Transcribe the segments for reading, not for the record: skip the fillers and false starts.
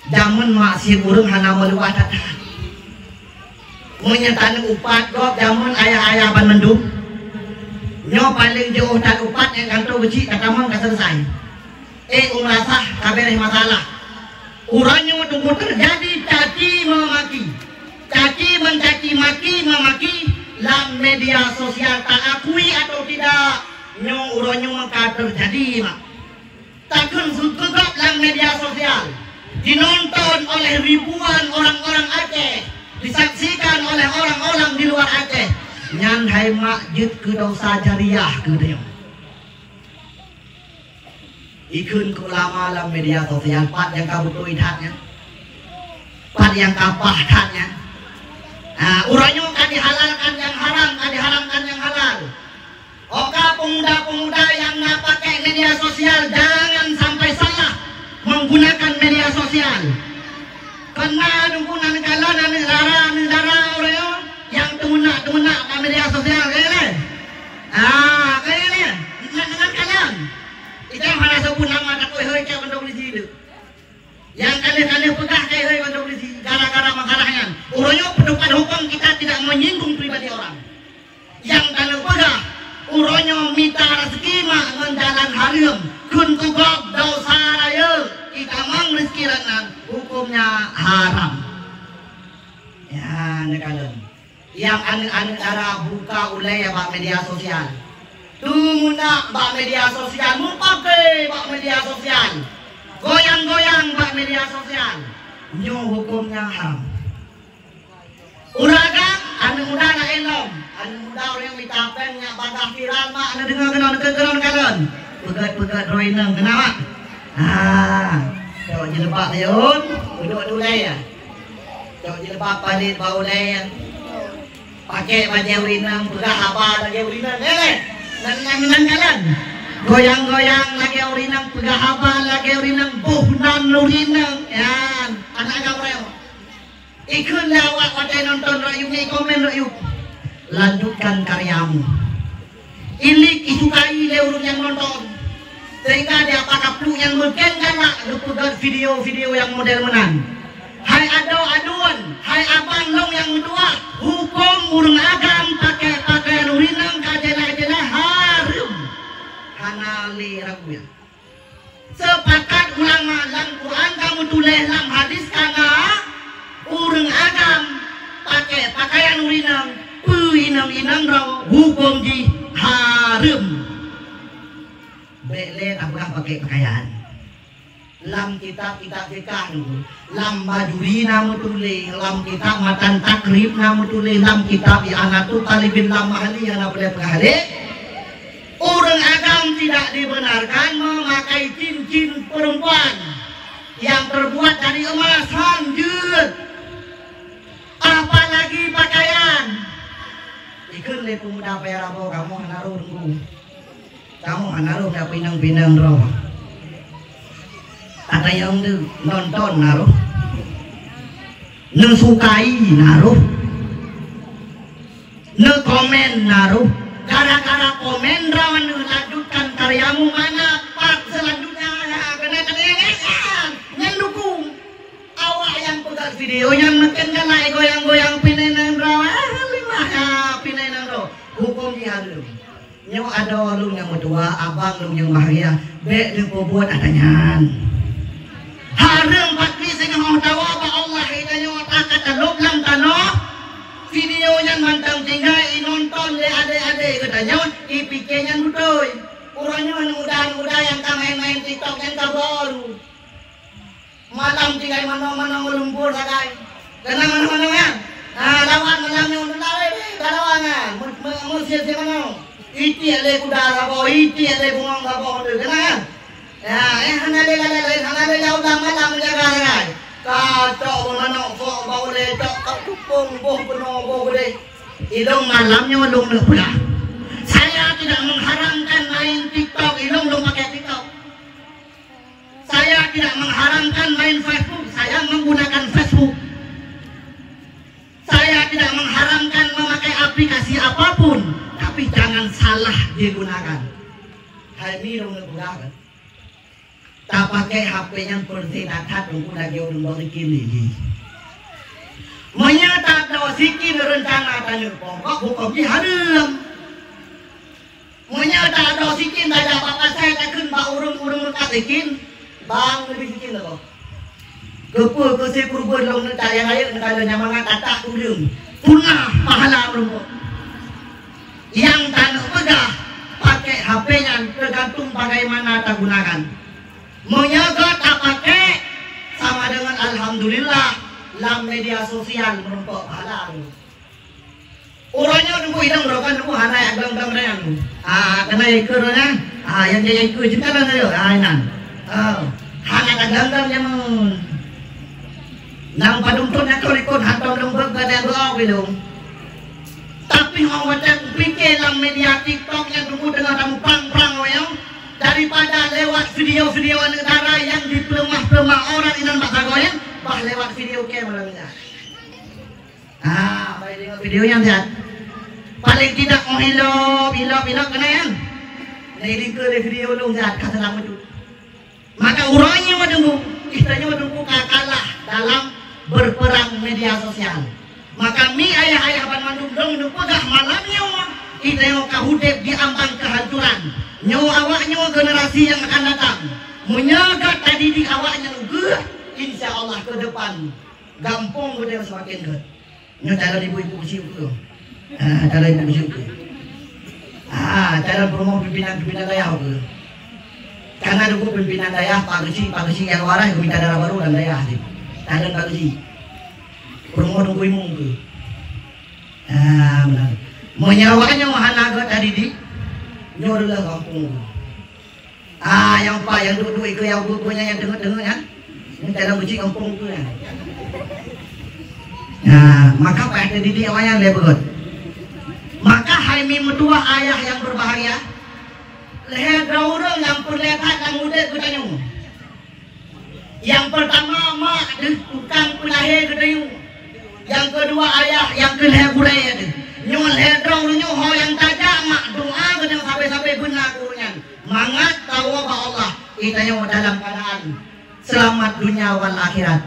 Jamun masih urung hana meluat datang. Menyatakan upat gok jamun ayah-ayah ban mendung. Nyo paling jauh dan upat yang kantor beci katamang selesai. Umrasah kabareh masalah. Urangnya tunggu terjadi caci memaki. Caci mencaci maki memaki dalam media sosial tak akui atau tidak. Nyo urangnya maka terjadi mak. Takun sutugap dalam media sosial. Dinonton oleh ribuan orang-orang Aceh, disaksikan oleh orang-orang di luar Aceh. Nyan hai masjid ke dosa jariah ke dia. Ikun ke ulama dalam media sosial, pat yang kabutuh idhatnya, pat yang kapah hatnya. Urangnya kan dihalalkan yang haram, kan diharamkan yang halal. Oka pemuda-pemuda yang nggak pakai media sosial jangan sampai salah menggunakan media sosial. Karena dukungan kalau negara orang yang temunak dalam media sosial kayak kayaknya dengan kalian. Kita yang mana sebut nama tak boleh kayak benda polisi itu. Yang kalian pegah kayak benda polisi gara-gara masalahnya. Orangnya pendapat hukum kita tidak menyinggung pribadi orang. Yang kalian pegah orangnya minta rezeki mak menjalan haram. Kun kubab dosa raya. Kita mang rezeki ranan hukumnya haram. Ya, kalian. Yang anu cara buka ulai ya pak media sosial. Tumunak pak media sosial, mau pakai pak media sosial, goyang-goyang pak media sosial, nyo hukumnya haram. Uraga, anu muda na elom, anu muda orang yang mitapen nya badah viral mak, anu dengar kenon kalian, pegat roinang kenapa? Jauh jelebak yun, duduk dulu ya, jauh jelebak palit bau layan. Pakai baju urinang, pegah apa lagi urinang, nan kalian, goyang-goyang lagi urinang, pegah apa lagi urinang, buhnan urinang, ya, anak gabrel. Ikut lawak pada nonton rakyat ni komen rakyat, lanjutkan karyamu. Ilik isukai lewurung yang nonton, sehingga dia pakai peluk yang mungkin karena lupa video-video yang model menan. Hai aduan, hai abang long yang kedua, hukum urung agam pakai urinang kajelah harum. Hanali raguya. Sepakat ulama dalam Quran kamu tulis dalam hadis kana urung agam pakai pakaian urinang, inang raw hukum di harum. Bele apakah pakai pakaian? Lam kitab fikah dulu, lam majuri namu tulis, lam kitab matan takrib namu tulis, lam kitab i'anatu talibin lam ahli yang boleh penghali. Orang agam tidak dibenarkan memakai cincin perempuan yang terbuat dari emas hanjut, apalagi pakaian. Ikut le pemuda perabo kamu hanaruh kamu hanaruh dah pinang roh. Ada yang nonton naruh, sukai naruh, komen naruh, gara-gara komen rawan lanjutkan karyamu mana part selanjutnya kena yang dukung awak yang pegang video yang neken kan naik goyang-goyang pinenang rawan pinenang raw hukum diharum. Nyo ada lu yang kedua, abang lu yang bahagia, bek lu buat adanya. Haram patri sehingga mau tahu apa Allah hidayah otak taluk lam tanah videonya mantang tinggal nonton le ade-ade katanya ipiknya betul orangnya mudah yang main TikTok yang baru malam tinggal mana melumpur sakai karena mana kan lawan malamnya untuk lawangan musim si mana iti le kuda labo iti le bungong labo kenapa hanale jauh malam jaga kacau menok fok bau le cok kupung boh penuh boh gede ilung malamnya belum pula. Saya tidak mengharamkan main TikTok, ilung belum pakai TikTok. Saya tidak mengharamkan main Facebook, saya menggunakan Facebook. Saya tidak mengharamkan memakai aplikasi apapun, tapi jangan salah digunakan. Hal ini belum digunakan. tak pakai HP yang persinatat untuk lagi orang berikin ini. Menyata tahu sikin rencana tanya pokok bukan diharam. Menyata tahu sikin tak ada apa-apa saya takkan bak urung-urung katikin bang lebih sikin loh. Kepul kesih kurban long nak yang air nak ada nyamangan tatak turun punah pahala rumput. Yang tanah pegah pakai HP-nya tergantung bagaimana tak gunakan. Menyaga tak pakai sama dengan alhamdulillah dalam media sosial merumpuk pahala. Orangnya nunggu hidang rokan nunggu hanai agam-agam rayang. Kena ikurnya. Yang dia ikut juga kan dia. Inan. Hanai agam-agam yang nang padungtunnya kau ikut hantam lembut badan doa belum. Tapi orang macam fikir dalam media TikTok yang tunggu dengan kamu perang-perang yang daripada lewat video-video negara yang dipelemah-pelemah orang inan bakal goyang, bah lewat video kamera. Baik tengok video yang lihat. Paling tidak mau hilap kena yang. Jadi ke video lu lihat kata lama tu. Maka urangnya menunggu, kitanya menunggu kalah dalam berperang media sosial. Maka mi ayah-ayah ban mandung dong pegah malamnya kita yang kahudep di ambang kehancuran. Nyawa awaknya generasi yang akan datang. Menyaga tadi di awaknya geuh insya Allah ke depan gampang udah semakin geuh. Nyo cara ibu-ibu usia tu. Cara ibu usia tu. Cara promo pimpinan daerah tu. Karena dulu pimpinan daerah Pak Gesi yang waras minta darah baru dan daerah sih. Tangan Pak Gesi. Promo nunggu imung tu. Benar. Menyawanya mahanaga tadi di nyorlah kampung. Yang Pak yang duduk itu yang bukunya yang dengar kan. Ini dalam uji kampung tu ya. Maka Pak tadi di awalnya lebih. Maka hai medua ayah yang berbahaya. Leher orang yang perlihat dan muda kutanya. Yang pertama mak tukang pelahir kutanya. Yang kedua ayah yang kelihatan budaya tu. Nyol hedrong nyo ho yang tajak mak doa kadang sampai benar kurunya. Mangat tahu apa Allah. Kita nyo dalam keadaan selamat dunia wal akhirat.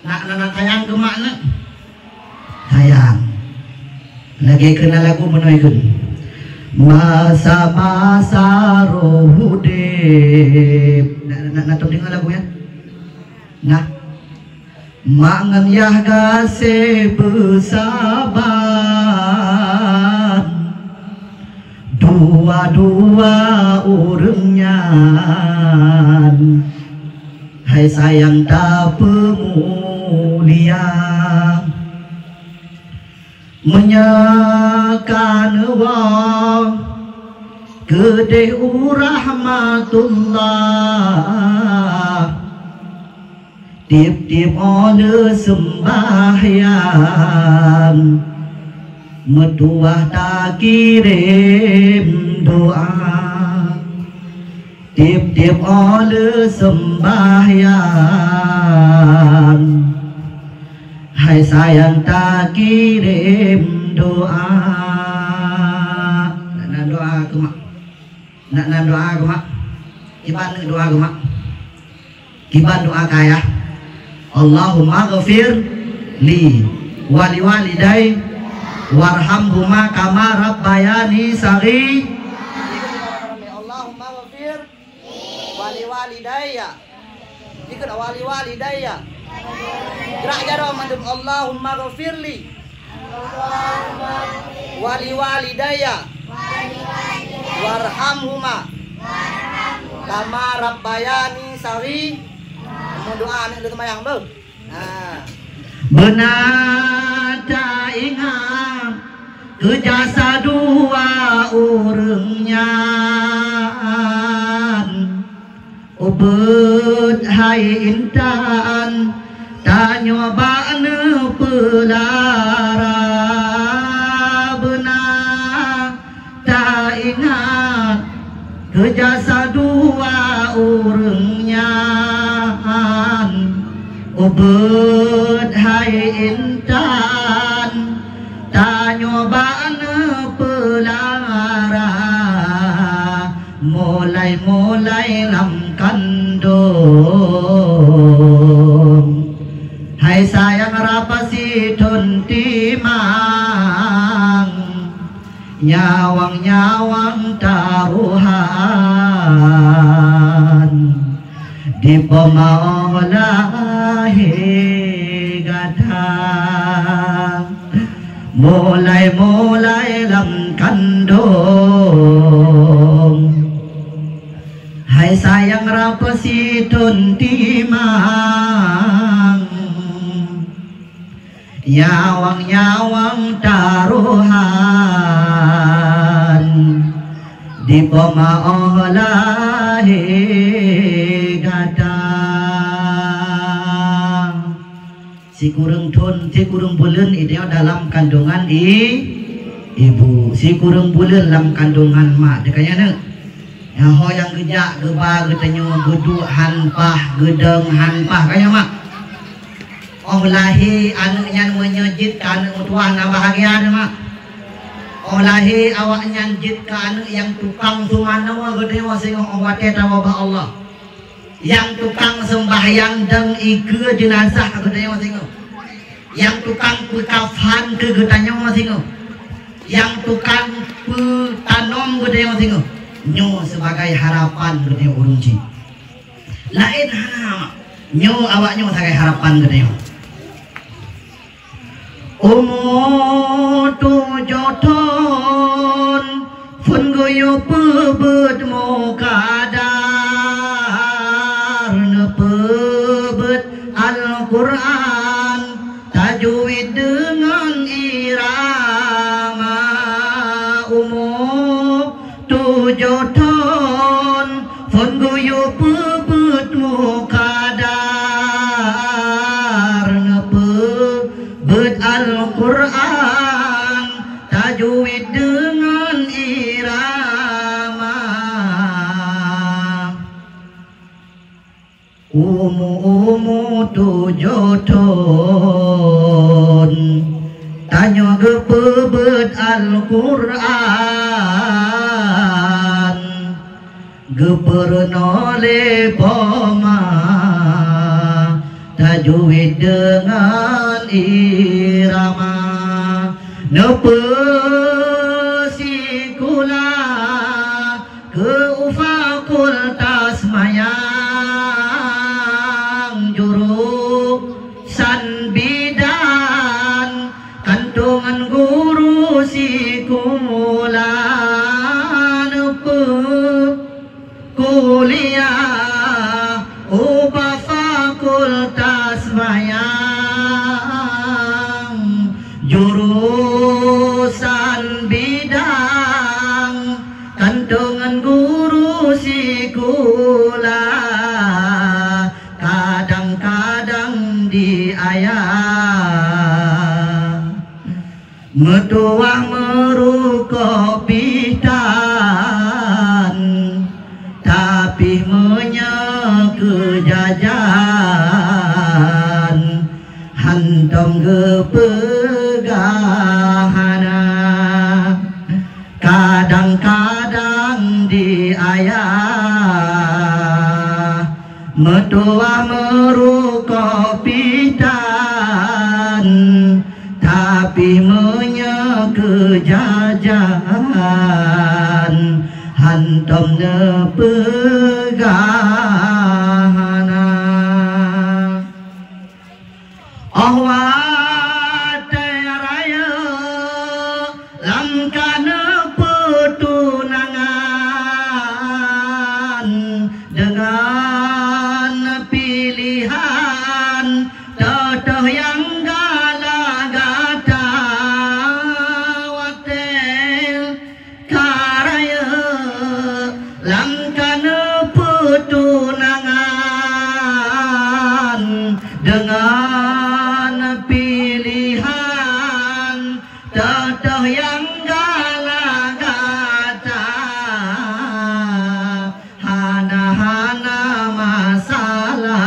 Nak sayang ke mak nak. Sayang. Lagi kena lagu menaikkan. Masa-masa rohudip. Nak dengar lagu ya? Nah. Mangan yah gase bersabar dua-dua urengnya hai sayang tak pemulia menyakan wa gede rahmatullah tiap-tiap oleh sembahyang metuah tak kirim doa tiap-tiap oleh sembahyang hai sayang tak kirim doa nak doa ke mak nak doa ke mak ibadah doa ke mak ibadah doa kaya Allahumma ghafir li wali walidai warhamhuma kama rabbayani sagi. Allahumma ghafir wali walidayya. Ikut wali walidayya. Gerak jaro mandum Allahumma ghafir li wali walidayya warhamhuma kama rabbayani sagi. Doa ni lu temayang tu. Benar tak ingat kejasa dua urangnya ubud hai intan tak nyoba pelara benar tak ingat kejasa dua urangnya ubud hai intan tak nyoba pelara mulai lamkan nyawang-nyawang taruhan di pemaolahi gadang mulai lam kandung hai sayang rapasitun timang nyawang-nyawang taruhan di pemaolahi gadang si kurang thun si kurang bulan itu dalam kandungan ibu si kurang bulan dalam kandungan mak dekanya ne yang hoyang gejak geba getanyo geduk hanpah gedeng hanpah kaya mak lahi anaknya menyejit ke anak mutuah na bahagia mak lahi awak nyanjit ke anak yang tukang sumana wa gede wa sing awate tawabah Allah yang tukang sembahyang deng ike jenazah gede wa sing yang tukang pekafan ke gedanya wa sing yang tukang petanom gede wa sing nyo sebagai harapan gede urungji lain hana nyo awak nyo sebagai harapan gede tu joton fun goyo pebet mo kadar ne pebet Al-Quran tajwid dengan irama tu joton fun goyo pebet mo kadar ne pebet Al-Quran tajwid dengan irama tu joton tanya gepebet Al-Quran gepernole poma tajwid dengan irama nepesikula ke fakultas mayang jurusan bidan kantongan guru sikula nepe kuliah ubah fakultas mayang jurusan bidang kantongan guru sikula kadang-kadang di ayah metuang merukok pitan tapi menyekejajan hantam gepegahana kadang-kadang di ayah metua merukok pitan tapi menyekejajan hantam nepegahana awate raya langkana petunangan dengan pilihan totoh yang galagata watel karaya langkana petunangan dengan pilihan totoh yang galagata hana-hana masalah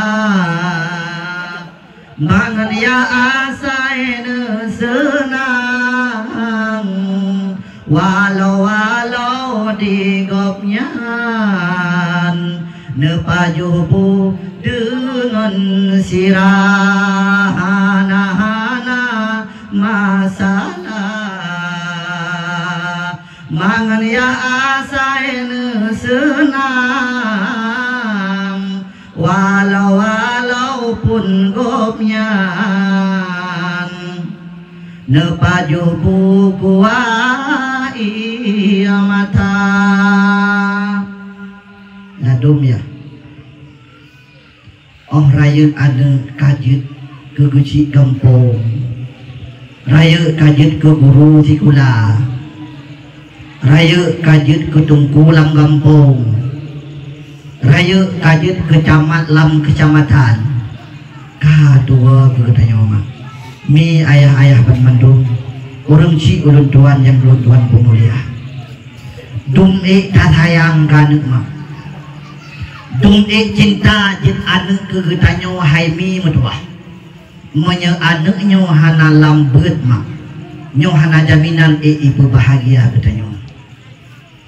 mangan ya asain senang walau digopnyan nepajubu dengan sirah hana-hana masalah asai senam walaupun gopnyan nepaju buku iya mata ladum ya. Oh raya ada kajut ke guci kampung, raya kajut ke guru sikula, raya kajut ke tungku lam kampung, raya kajut ke camat lam kecamatan. Kadua bertanya mama, mi ayah-ayah Bandung, urang ci ulun tuan yang ulun tuan pemulia. Dum tak sayang kanek mak. Dum cinta jin anak ke getanyo haimi metuah. Menye anak nyo hana lambet mak. Nyo hana jaminan ibu bahagia getanyo.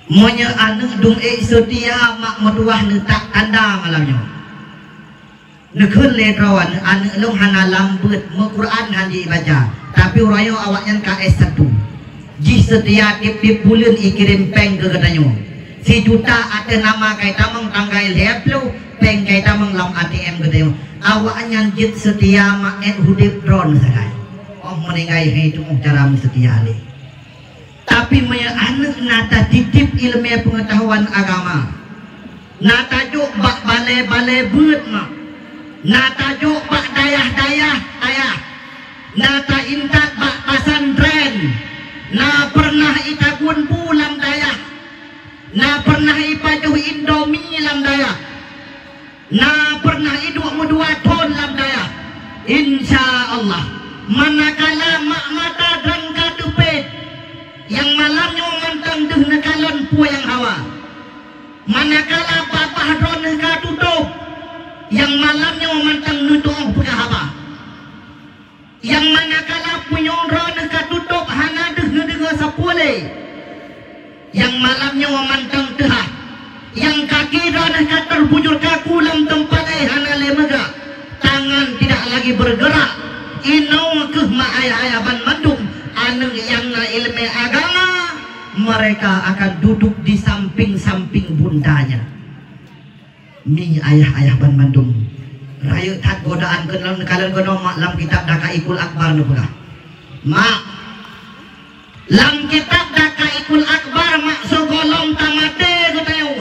Menye anak dum setia mak metuah ne tak tanda malamnyo. Nekun letrawan anak long hana lambet me Quran hanji baca. Tapi urayo awaknya KS1. Ji setia tip-tip bulan ikirim peng ke getanyo. Si juta ada nama kay tamang tanggal leplo peng kay tamang lam ATM gitu. Awaknya jit setia maen hudip drone sakai. Oh meninggai itu cara setia le. Tapi maya anak nata titip ilmu pengetahuan agama. Nata juk bak bale-bale beut mak. Nata juk bak dayah-dayah ayah. Nata intat bak pasantren. Na pernah itagun pulang dayah. Na pernah ipajuh Indomie lam daya. Na pernah iduk medua ton lam daya. Insya Allah manakala mak mata dan kadupet yang malamnya mantang deh nekalon pu yang hawa. Manakala babah dron katutup yang malamnya mantang nutuh pegahaba. Yang manakala punya dron katutup hana deh ngedeng sapule. Yang malamnya memantang tehah, yang kaki dan terbujur kaku dalam tempat hana lemega, tangan tidak lagi bergerak. Inau ke ma ayah-ayah Bandung, anu yang ilmu agama, mereka akan duduk di samping-samping bundanya. Mi ayah-ayah Bandung, rayu tat godaan kenal kalian kono mak lam kitab Dakaikul Akbar nulah. Mak lam kitab Dakaikul Akbar mak sogolong tamate katayo.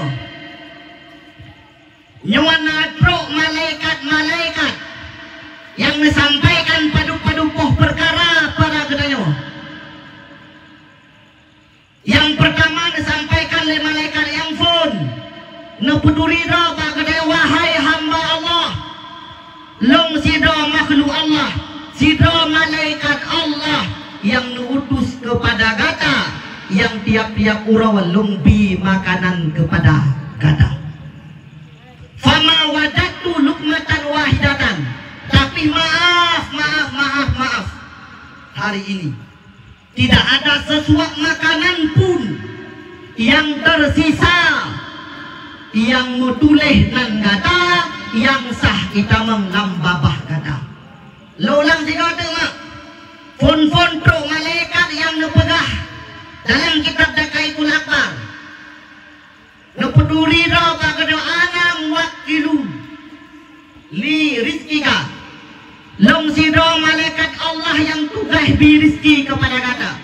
Nyawana tro malaikat-malaikat yang disampaikan padu-padupoh perkara para katayo. Yang pertama disampaikan oleh malaikat yang pun nepeduri roba katayo wahai hamba Allah. Long sido makhluk Allah, sido malaikat Allah yang diutus kepada gata, yang tiap-tiap uraw lumbi makanan kepada gata. Fama wajatu lukmatan wahidatan. Tapi maaf. Hari ini tidak ada sesuap makanan pun yang tersisa yang mutuleh nan gata, yang sah kita menglambabah gata. Lolang siga mak. Fon-fon pro malaikat yang nepegah dalam kitab Dakaikul Akbar. Nepeduri roba kedo anam wakilu li rizkika. Long sido malaikat Allah yang tugas bi rizki kepada kata.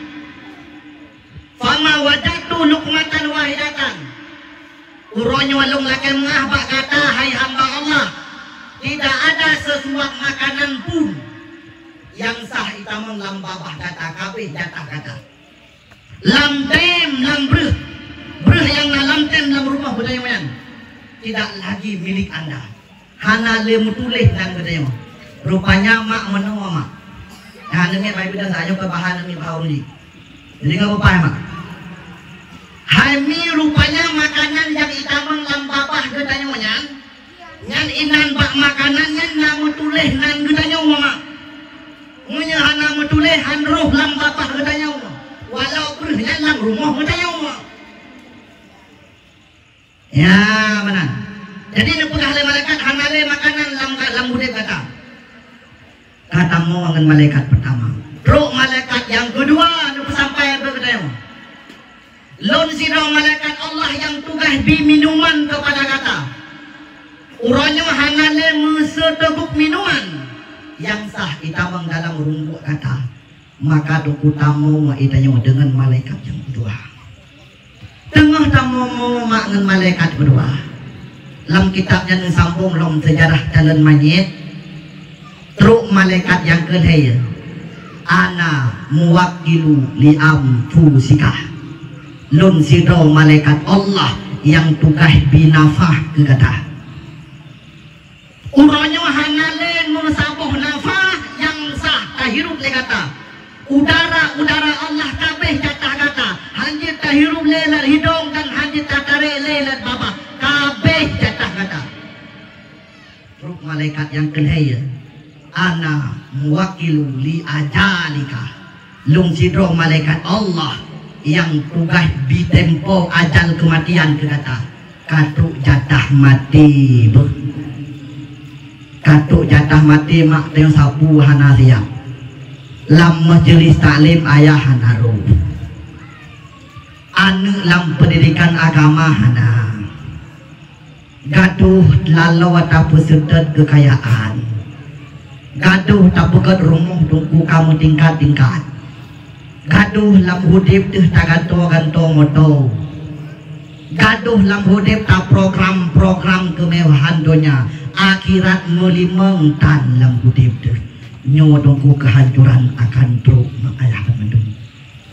Fama wajatu lukmatan wahidatan. Uronyo long lakan ngah kata hai hamba Allah. Tidak ada sesuap makanan pun yang sah itamang lambabah kata kabeh jatah kata. Lamtem lam breh yang lamtem lam rumah budaya mayan tidak lagi milik anda. Hana lemu tuleh dan budaya. Rupanya mak menua mak. Nah demi baik bida saja ke bahan demi bau ni. Jadi nggak apa mak. Hami rupanya makanan yang itamang lambabah gedanya mayan. Nyan inan bak makanannya namu tuleh nan gedanya mak. Munya hana metuleh han roh lam bapah gedanya walau berhnya lam rumah gedanya ya mana. Jadi ni pegah le malaikat hana le makanan lam budek kata. Kata mau dengan malaikat pertama. Roh malaikat yang kedua nu sampai gedanya. Lon siro malaikat Allah yang tugas bi minuman kepada kata. Uronyo hanale meseteguk minuman yang sah itamang dalam rumput kata. Maka doku tamu ma itanyo dengan malaikat yang kedua. Tengah tamu mak dengan malaikat kedua. Dalam kitabnya sambung dalam sejarah jalan mayit. Truk malaikat yang kedua. Ana muwakilu liam fusika. Lun sidro malaikat Allah yang tugas binafah ke kata. Uronyo hanalen musabuh nafah yang sah tahirup le kata. Udara Allah kabeh jatah kata. Hanjit tahirup lelat hidung dan hanjit tarik lelat baba. Kabeh jatah kata. Truk malaikat yang kedua. Ana muwakilu li ajalika. Lung sidro malaikat Allah yang tugas bitempo ajal kematian ke kata. Katuk jatah mati katuk jatah mati mak tengok sapu hana siap. Lam majelis taklim ayah hanaru. Anu lam pendidikan agama hana. Gaduh lalu atau peserta kekayaan. Gaduh tak bekat rumah tunggu kamu tingkat-tingkat. Gaduh lam hudip tuh tak ganto moto. Gaduh lam hudip tak program-program kemewahan dunia. Akhirat melimeng tan lam hudip tuh. Nyo tunggu kehancuran akan truk ayah teman-teman.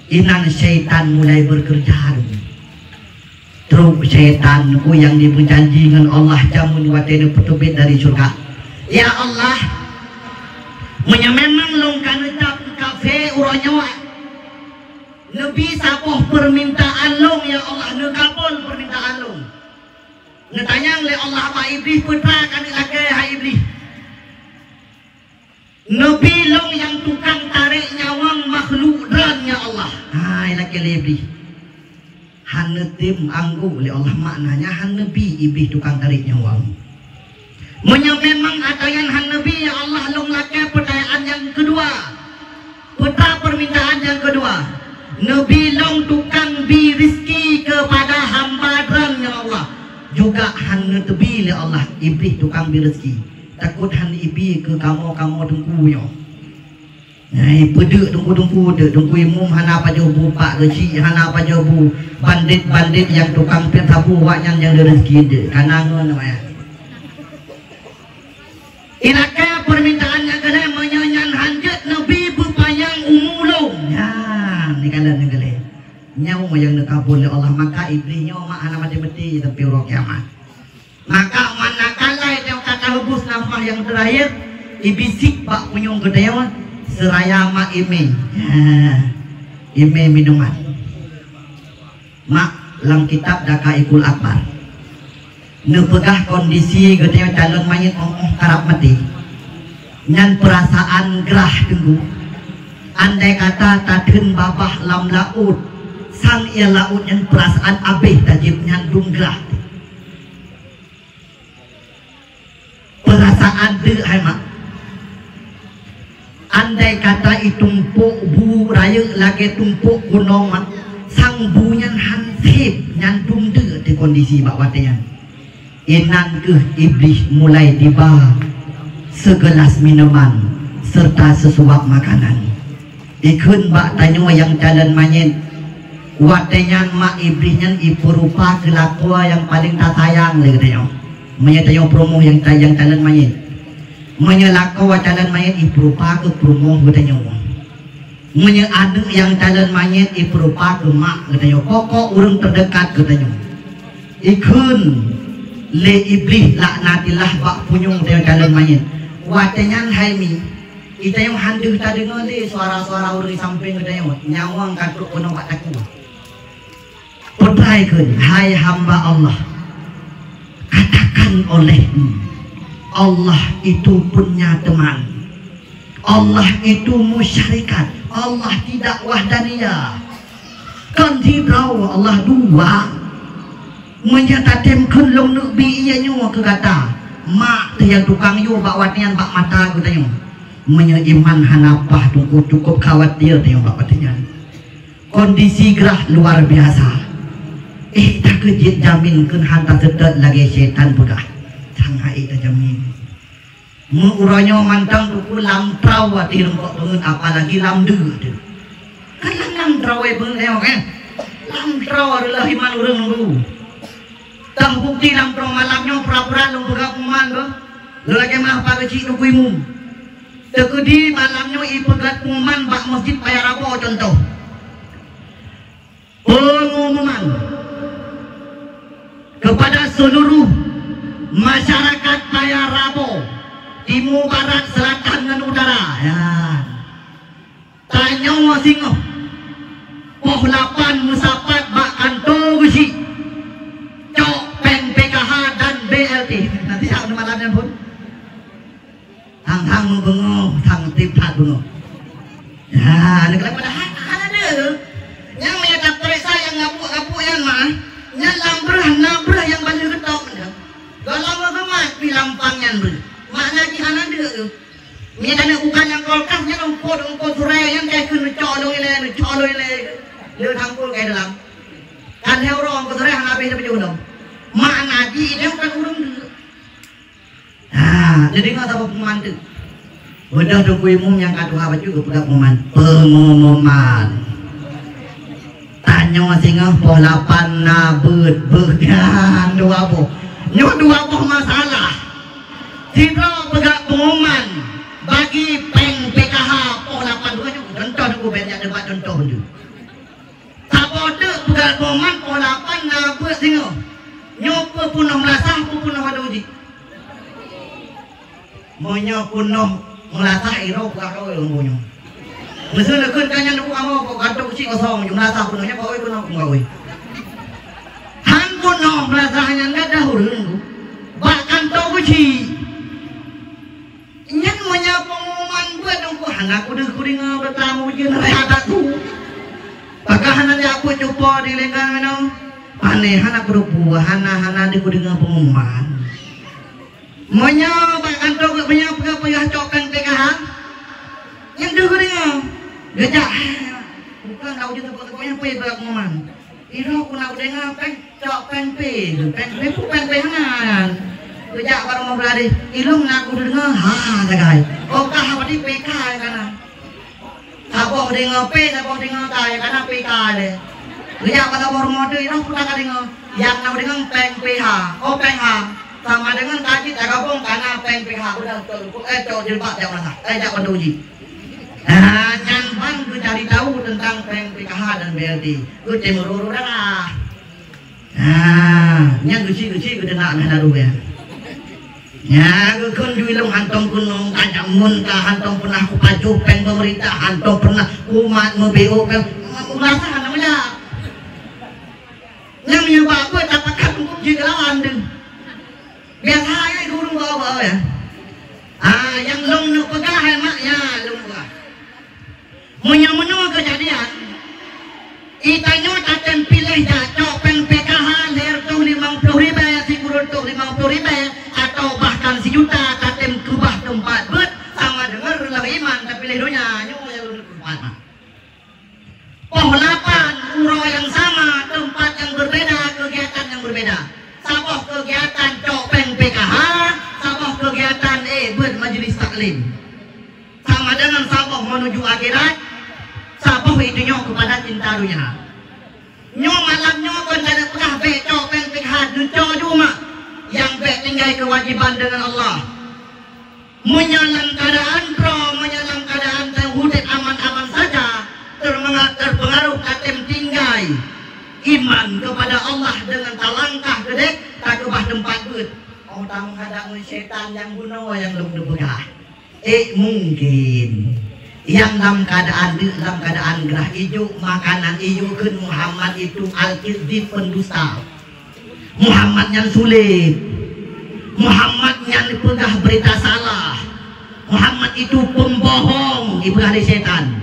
Inan syaitan mulai bekerja. Truk syaitan ku yang diberjanji dengan Allah jamun watene petubit dari surga. Ya Allah, memang longkan cap kafe uronyo lebih sapoh permintaan long ya Allah nekabul permintaan long. Ngetanyang le Allah apa iblis putra kan laki hai iblis. Nabi long yang tukang tarik nyawang makhluk dan ya Allah. Hai laki le iblis. Han tim anggu le Allah maknanya han nabi iblis tukang tarik nyawang. Memang atayan han nabi ya Allah long laki pertanyaan yang kedua. Putra permintaan yang kedua. Nabi long tukang bi rizki kepada hamba dan ya Allah. Juga han tebi le Allah iblis tukang bi rizki. Takut han ibi ke kamu tunggu yo. Ai pedek tunggu tunggu imum hana apa jobu pak reci hana apa jobu bandit yang tukang pen sabu waknya yang rezeki de kanangan namanya. Inaka permintaan yang kena menyanyian hanjat nabi berpayang umulung. Ya, ni kala negale. Nyau yang nekabul oleh Allah maka iblis nyawa mak hana mati tapi ro kiamat. Maka manakala yang kata hubus nafah yang terakhir ibisik pak punyung gedewa seraya mak ime. Ime minuman. Mak dalam kitab Dakaikul Akbar. Nepegah kondisi gedewa calon mayit karap mati. Nyan perasaan gerah tunggu. Andai kata tadun babah lam laut sang ia laut yang perasaan abih tajib nyan dung gerah. Perasaan de hai mak. Andai kata itumpuk bu raya lagi tumpuk gunung mak sang bu nyan hansip nyan dung de di kondisi bak watian. Inan ke iblis mulai tiba segelas minuman serta sesuap makanan. Ikun bak tanyo yang jalan mayit watenyan mak iblisnya ibu rupa kelakua yang paling tak sayang le katanya. Menyatayo promo yang jalan mayit. Menyelakau jalan mayit ibu rupa ke promo katanya. Menyaduk yang jalan mayit ibu rupa ke mak katanya. Pokok urang terdekat katanya. Ikun le iblis laknatillah bak punyung dia jalan mayit. Watenyan haimi kita yang handu tadi ngale suara-suara orang samping kita yang nyawang katruk kono pak taku. Putraikun hai hamba Allah, katakan olehmu Allah itu punya teman, Allah itu musyarikat, Allah tidak wahdaniyah. Kan tidak Allah dua menyatakan kelong nabi ia nyawa ke kata mak tu yang tukang yu bak watian bak mata ku tanya menyeiman hanapah cukup khawatir tanya bak watian kondisi gerah luar biasa tak kejit jaminkan hantar sedet lagi setan budak sangat tak jamin menguranyo mantang tuku lam trawati rengkok pengen apalagi lam de kan lam trawai pengen lam traw adalah iman urang nunggu tang bukti lam traw malamnya pura-pura nunggu kuman lo lagi mah pak kecil nunggu imum tekudi malamnya ipegat kuman bak masjid payah rabo contoh pengumuman kepada seluruh masyarakat Payah Rabo, timur, barat, selatan, dan utara. Ya. Tanya wasingo, pohlapan musapat bak kantor gusi, cok pen PKH dan BLT. Nanti aku malamnya pun, hang bengo, hang tipat bengo. Ya, negara pada ada. Yang menyatakan periksa yang ngapuk yang mah. Yang lambrah yang balik ketok kalau ngegemat pilampangnya makna jihanan dia tu misalnya bukan yang kolkah yang ongkot surai yang kayak kena colong ile dia tangkul kayak dalam kan heurong ke surai yang habis dia berjodoh makna dia bukan urung dia jadi nggak tahu pemantu udah tunggu umum yang kedua apa juga budak pengumuman tanya singa pohlapan na bergan dua boh masalah tidak pegak pengumuman bagi peng PKH pohlapan dua contoh aku banyak debat contoh tu sabote pegak pengumuman pohlapan na bersinga nyopo punah melasah punah ada uji monyo punah melasah iro pegak kau ilmunya misalnya kan kanya nunggu kamu kok kantor kecil kosong jumlah sah punahnya kau punah kau han punah melasahnya nggak dah urun bahkan tau kecil nyak monya pengumuman buat nunggu anak udah kuringa bertamu je ada tu pakah nanti aku coba di lenggang minum aneh anak udah buah hana di kuringa pengumuman monya bahkan tau gak banyak pegah cokan PKH yang dah kuringa gajah bukan tahu juga pokoknya pe pengumuman itu aku nak dengar pen hanan gajah baru mau berlari ilung nak udah dengar guys oh kah apa di PK kana saboh dengar saboh dengar tay kana PK le gajah pada baru mau itu pun tak dengar yang nak dengar pen PH oh pen H sama dengan kaji tak gabung kana pen PH udah cok jilbab jak mana jak panduji nyanpan ku cari tahu tentang PKH dan BLT ku cemururu dah yang guci ku denak menaruh ya ku kun juilung hantong kunung tajam muntah hantong pernah ku pacu peng pemerintah hantong pernah umat memBO merasa namanya yang menyebab apa tapakan untuk jigalawan deng biasa aja guru bawa ya yang long nuk pegah maknya long pegah menyo kejadian itanyo taten pilih cok pen PKH ler tuh 50.000 si kurun tuh 50.000 atau bahkan sejuta taten kubah tempat bet sama denger lah iman tapi ledonya nyonya lu tempat pohlapan uro yang sama tempat yang berbeda kegiatan yang berbeda saboh kegiatan cok pen PKH saboh kegiatan bet majelis taklim sama dengan saboh menuju akhirat saboh itu kepada cinta dunia nyo malamnya kan ada pernah becok PKH duco cuma yang tinggal kewajiban dengan Allah menyalang keadaan menyalang keadaan hudit aman-aman saja terpengaruh katem tinggal iman kepada Allah dengan talangkah gede tak kebah tempat bet oh tamu hadang setan yang bunuh yang lebih begah mungkin yang dalam keadaan gerah hijau makanan hijau kan Muhammad itu al-kidzib pendusta Muhammad yang sulit Muhammad yang dipegah berita salah Muhammad itu pembohong ibah dari setan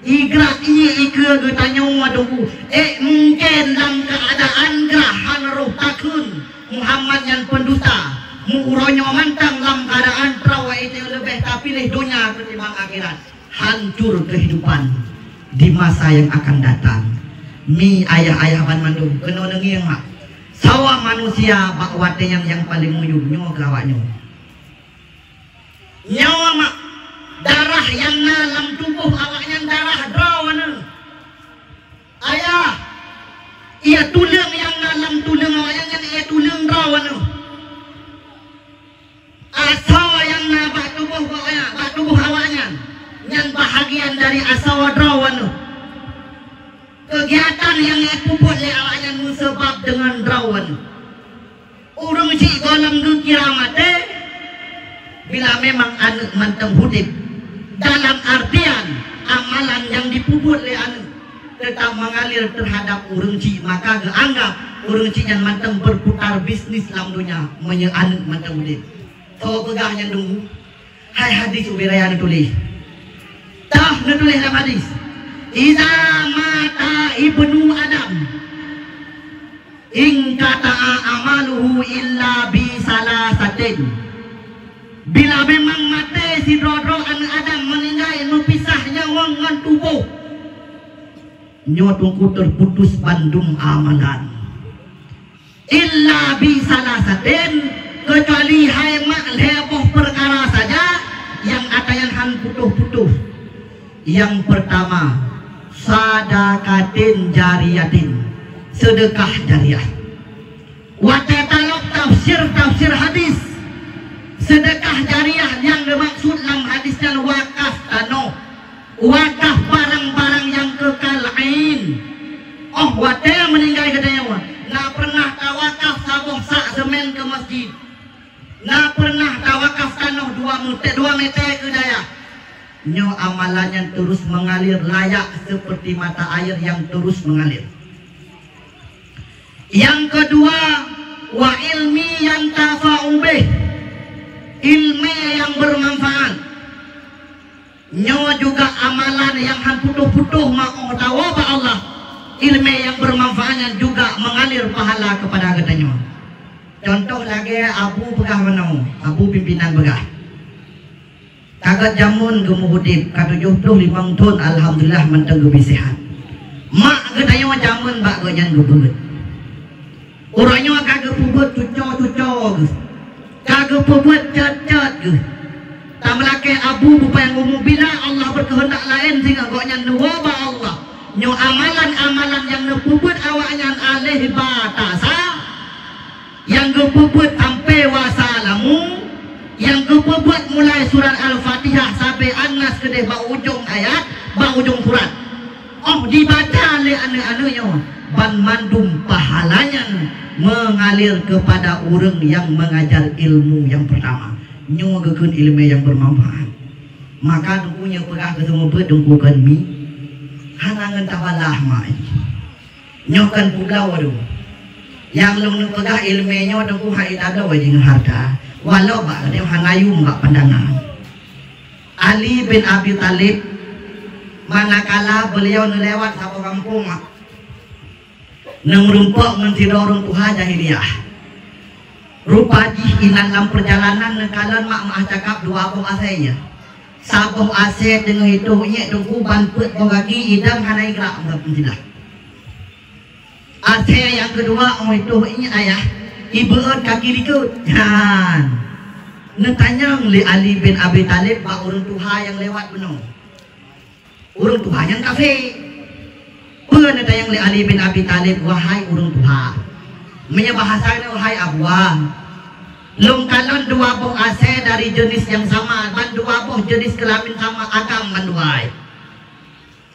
igrah ike getanya waduh mungkin dalam keadaan gerahan roh takun Muhammad yang pendusta muronyo mantang dalam keadaan perawa itu lebih tapi leh dunia ketimbang akhirat hancur kehidupan di masa yang akan datang mi ayah-ayah ban mandum kena nengi mak sawa manusia bak wate yang paling muyung nyo gawaknya nyawa mak darah yang dalam tubuh awaknya darah drawana ayah ia tulang yang dalam tulang awaknya ia tulang drawana asawa yang bak tubuh awaknya yang bahagian dari asawa drawana kegiatan yang puput le awaknya sebab dengan drawana urang si golam ke kiamat bila memang anak manteng hudip dalam artian amalan yang dipuput le anak tetap mengalir terhadap urang si maka geanggap urang si yang manteng berputar bisnis dalam dunia menye anak manteng hudip tahu pegahnya dulu hai hadis ubiraya tulis tah nulis dalam hadis iza mata ibnu Adam in kata'a amaluhu illa bi salasatin bila memang mati si drodro anak Adam meninggal mepisah nyawa dengan tubuh nyotungku terputus bandung amalan illa bi salasatin kecuali hai mak heboh perkara saja yang atayan han putuh-putuh yang pertama sadaqatin jariyatin sedekah jariah watatalok tafsir hadis sedekah jariah yang dimaksud dalam hadisnya wakaf tanah wakaf barang-barang yang kekal ain wate meninggal kedaya nak pernah tawakaf sabuh sak semen ke masjid nak pernah tawakaf tanah 2 meter kedaya nyo amalannya terus mengalir layak seperti mata air yang terus mengalir. Yang kedua wa ilmi yang tafa'u bih ilmu yang bermanfaat nyo juga amalan yang han putuh-putuh mau tahu ba Allah ilmu yang bermanfaatnya juga mengalir pahala kepada katanya. Contoh lagi abu begah menau abu pimpinan begah kagat jamun gemuhudip ka-75 tahun alhamdulillah menteng gebi sehat mak gedaya jamun bak ganyan gebeut urangnya kagak pubut cuco kagak pubut cet ge tamelake abu bupa yang umum bila Allah berkehendak lain sehingga ganyan nuwa ba Allah nyo amalan-amalan yang nepubut awaknya alih batasa yang gepubut ampe wasalamu yang kebuat mulai surat Al-Fatihah sampai An-Nas kedeh bak ujung ayat bak ujung surat dibaca oleh anak-anaknya ban mandum pahalanya mengalir kepada orang yang mengajar ilmu yang pertama nyugekeun ilmu yang bermanfaat maka dengkunya pegah ke semua dengkukan mi hanangan tabalah mai nyokan pugau aduh yang lu pegah ilmunya dengku hai ada wajing harta walau bak dia hangayum bak pandangan Ali bin Abi Talib manakala beliau lewat satu kampung ngerumpok ngensidorong Tuhan jahiliyah rupa jih inan dalam perjalanan nekalan mak cakap dua abong asenya sabuh ase dengan itu inya dengku banput bogaki idam hanai gerak enggak penjilah ase yang kedua itu inya ayah ibeun kaki dikut kan netanyang li Ali bin Abi Talib pak urang Tuhan yang lewat benar urang Tuhan yang kafe pun netanyang li Ali bin Abi Talib wahai urang Tuhan menyebahasanya wahai abwah long kalon dua buah ase dari jenis yang sama dan dua buah jenis kelamin sama agam manduai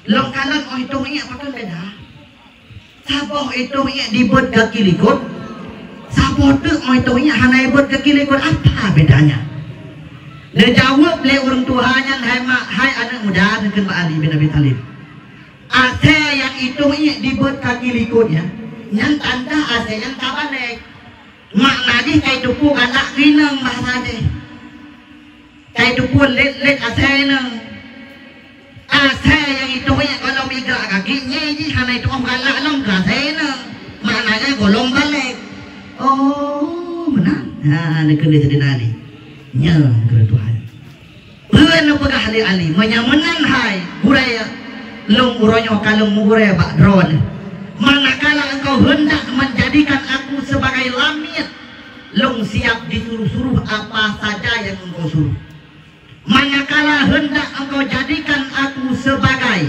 long kalon itu ingat apa beda saboh itu ingat dibut kaki likut saboh tu itu ingat hanai but kaki likut apa bedanya dia jawab le orang Tuhannya hai anak muda dengan Pak Ali bin Abi Talib ase yang itu ingat dibut kaki likutnya yang tanda ase yang kabanek makna di kay dupo galak rinang bahasa de kay dupo let ase nang ase yang itu ya kalau migra kakinya di hana itu galak long ase nang maknanya golong balik oh benar nah nak kena jadi nali nya kena Tuhan beun pegah ali menyamenan hai buraya long uronyo kalung mugure bak drone Manakala engkau hendak menjadikan aku sebagai lamit, long siap disuruh-suruh apa saja yang engkau suruh. Manakala hendak engkau jadikan aku sebagai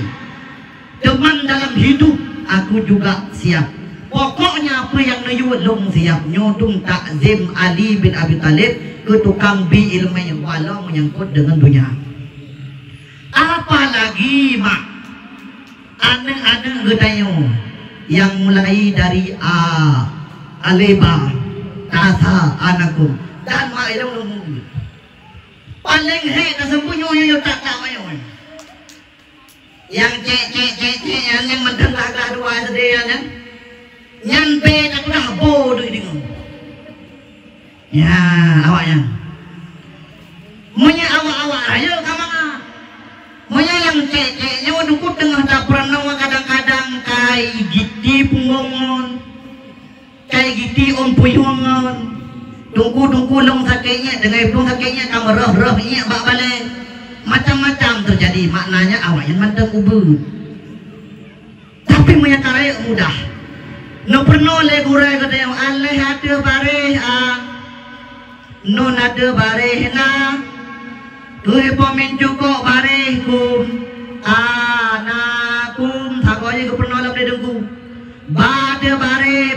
teman dalam hidup, aku juga siap. Pokoknya apa yang nayuat long siap. Nyodung takzim Ali bin Abi Talib ke tukang bi ilmu walau menyangkut dengan dunia. Apalagi mak anak-anak gedayo yang mulai dari aleba tasa anakum dan mak ilmu nunggu paling hei nasembunyi tak mayo yang cek yang mendengar dua sedaya nyampe tak dah bodoh dengung ya awaknya monya awak-awak ayo kamanga monya yang cek-ceknya waduk tengah dapuran nawa kadang-kadang kai giti pungongon kai giti ompuyongon tungku long sakitnya dengan long sakitnya kamu roh iya bak balik macam-macam terjadi. Maknanya awaknya manteng ubud tapi monya karaya mudah. No perno le gurai kata yang aleh ada bareh no nada bareh na tuh pomen cukup bareh kum anakum thakoye ku perno le dengku ba de bareh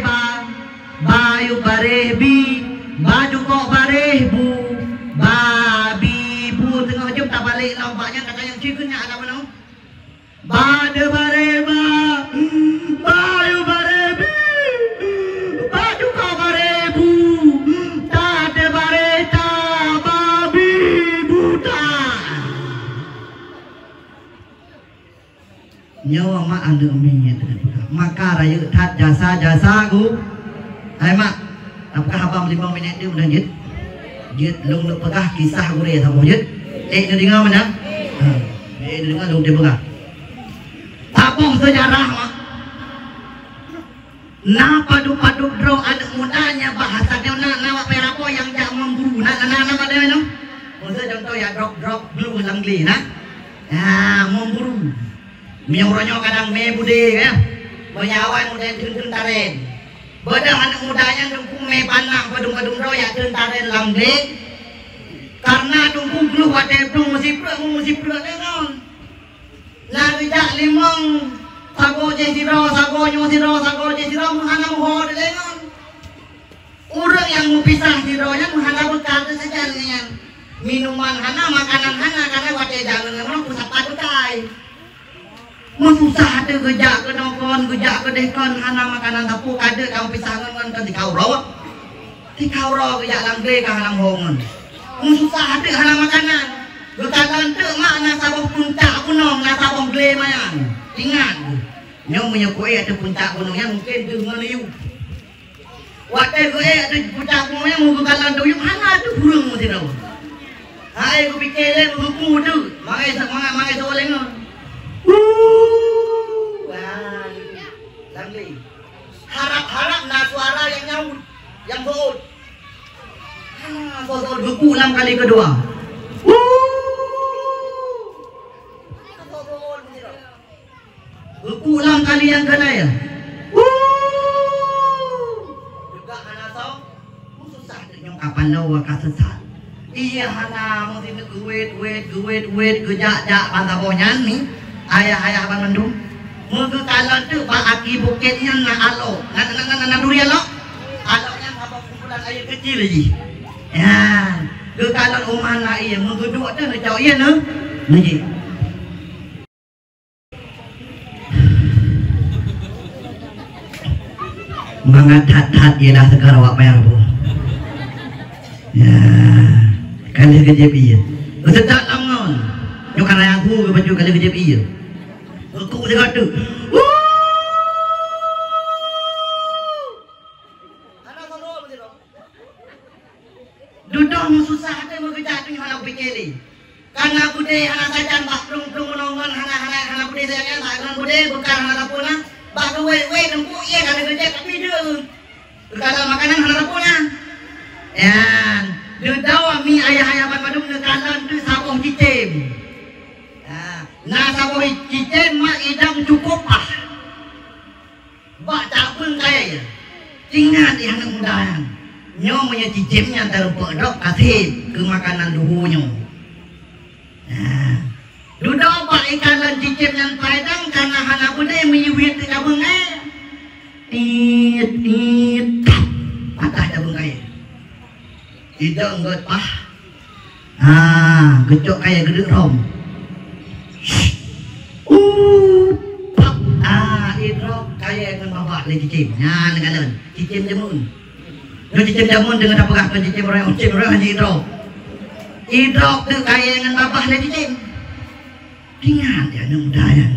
bayu bareh bi baju kok bareh bu babi bu tengah jom tak balik nampaknya kata yang cikgunya ada mana ba de bareh ba bayu bareh nyawa mak anda uminya maka raya tat jasa ku hai mak apakah abang 5 minit dia udah jit long nak pegah kisah gure sama jit dia dengar mana dia dengar long dia pegah tabuh sejarah mak na padu draw anak mudanya bahasa dia nak perapo yang jak memburu nak ada mana contoh ya drop blue langli nah memburu Minyong kadang me bude ya. Menyawan muda tun taren. Badang anak mudanya dungkung me panang badung roya tun taren lamble. Karena dungkung glu wate dung mesti dengan. La bijak limong sago je siro sago je siro menghana ho dengan. Urang yang mau pisah sironya menghana bekal saja dengan. Minuman hana makanan hana karena wate jalan memang pusat padukai. Susah ada gejak ke nongkon, gejak ke dekon, hana makanan tapu ada kau pisangan kan tikau raw gejak langge kang lang hongon. Susah ada hana makanan. Bekalan tu mak nasabong puncak gunung, nasabong gle mayan. Ingat. Nyong punya kue ada puncak gunungnya mungkin tu ngeliu. Waktu kue ada puncak gunungnya mau bekalan tu yang hana tu burung mesti tahu. Hai aku pikir le buku tu, mangai soleng. Langli. Harap na suara yang nyaut, yang bold. Bold buku 6 kali kedua. Buku 6 kali yang kedua ya. Juga hana tahu, susah nyong kapan lawa kasesat. Iya hana mesti guet gejak pantaponyan ni. Ayah abang mendung. Muka kalau tu aki bukitnya na alo. Na durian lo. Aloknya apa kumpulan air kecil lagi. Ya. Ke kalau rumah na iya muka dua tu jauh iya no. Ni. Mangat-hat ialah sekarang awak bayar bu. Ya. Kali kerja iya. Sedap lamon. Bukan ayah aku baju kali kerja iya. Aku dia kata. Duduk susah ada mau kerja tu hana pikir. Karena bude hana sajan bak prung menongon hana bude saya tak bude bukan hana puna. Bak we nempu iya kada kerja tapi dia. Kalau makanan hana puna. Ya, dia tahu mi ayah badung nekalan tu sabong cicim. Nah saboi cicen mak idam cukup Ingat yang anak muda yang nyonya cicimnya terpedok kasih ke makanan duhunya. Nah, duduk pak ikan dan cicim yang padang karena anak muda yang menyuit ke kabungnya. Patah kabungnya. Tidak enggak pah. Gecok kayak gede rom. Pak. Itu kayak yang bawa le cicim. Nah, dengan cicim jamun. Cicim jamun dengan apa kan cicim orang itu. Itu tu kayak yang bawa le cicim. Ingat ya muda ya.